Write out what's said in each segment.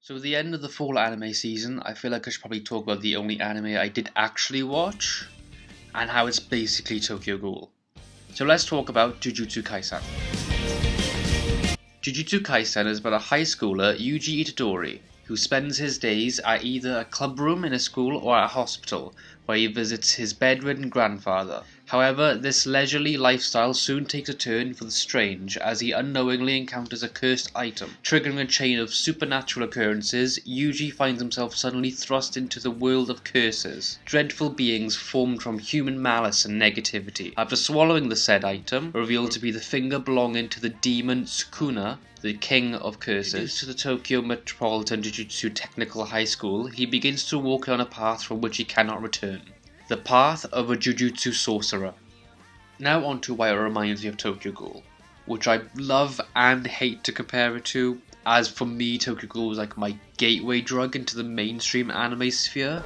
So at the end of the fall anime season, I feel like I should probably talk about the only anime I did actually watch, and how it's basically Tokyo Ghoul. So let's talk about Jujutsu Kaisen. Jujutsu Kaisen is about a high schooler, Yuji Itadori, who spends his days at either a club room in a school or at a hospital, where he visits his bedridden grandfather. However, this leisurely lifestyle soon takes a turn for the strange as he unknowingly encounters a cursed item. Triggering a chain of supernatural occurrences, Yuji finds himself suddenly thrust into the world of curses. Dreadful beings formed from human malice and negativity. After swallowing the said item, revealed to be the finger belonging to the demon Sukuna, the king of curses, to the Tokyo Metropolitan Jujutsu Technical High School, he begins to walk down a path from which he cannot return. The path of a Jujutsu sorcerer. Now on to why it reminds me of Tokyo Ghoul, which I love and hate to compare it to, as for me Tokyo Ghoul was like my gateway drug into the mainstream anime sphere,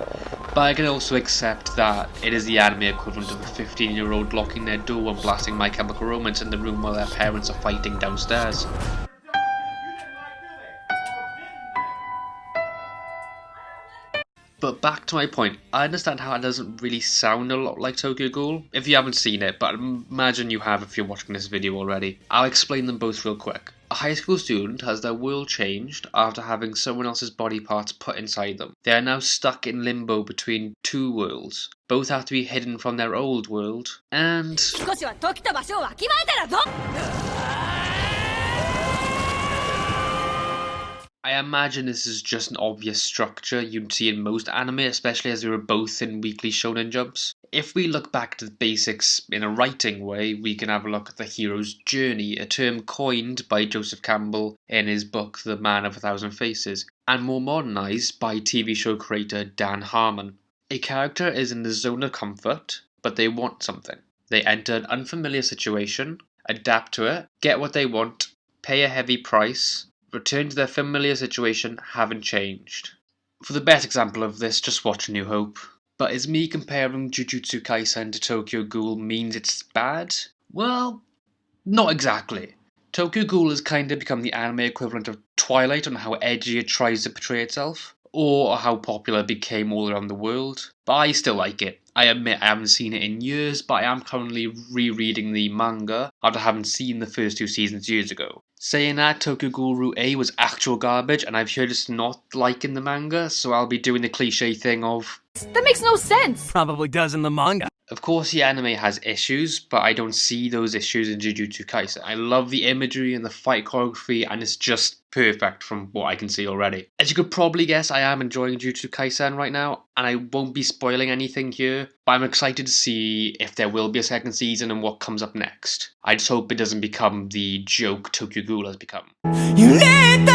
but I can also accept that it is the anime equivalent of a 15-year-old locking their door and blasting My Chemical Romance in the room while their parents are fighting downstairs. But back to my point, I understand how it doesn't really sound a lot like Tokyo Ghoul if you haven't seen it, but imagine you have if you're watching this video already. I'll explain them both real quick. A high school student has their world changed after having someone else's body parts put inside them. They are now stuck in limbo between two worlds. Both have to be hidden from their old world, and I imagine this is just an obvious structure you'd see in most anime, especially as they were both in weekly shonen jumps. If we look back to the basics in a writing way, we can have a look at the hero's journey, a term coined by Joseph Campbell in his book The Man of a Thousand Faces, and more modernised by TV show creator Dan Harmon. A character is in the zone of comfort, but they want something. They enter an unfamiliar situation, adapt to it, get what they want, pay a heavy price, return to their familiar situation, haven't changed. For the best example of this, just watch A New Hope. But is me comparing Jujutsu Kaisen to Tokyo Ghoul means it's bad? Well, not exactly. Tokyo Ghoul has kind of become the anime equivalent of Twilight on how edgy it tries to portray itself, or how popular it became all around the world. But I still like it. I admit I haven't seen it in years, but I am currently rereading the manga after having seen the first two seasons years ago. Saying that, Tokyo Ghoul Route A was actual garbage, and I've heard it's not like in the manga, so I'll be doing the cliche thing of, that makes no sense! Probably does in the manga. Of course the anime has issues, but I don't see those issues in Jujutsu Kaisen. I love the imagery and the fight choreography, and it's just perfect from what I can see already. As you could probably guess, I am enjoying Jujutsu Kaisen right now, and I won't be spoiling anything here, but I'm excited to see if there will be a second season and what comes up next. I just hope it doesn't become the joke Tokyo Ghoul has become. You need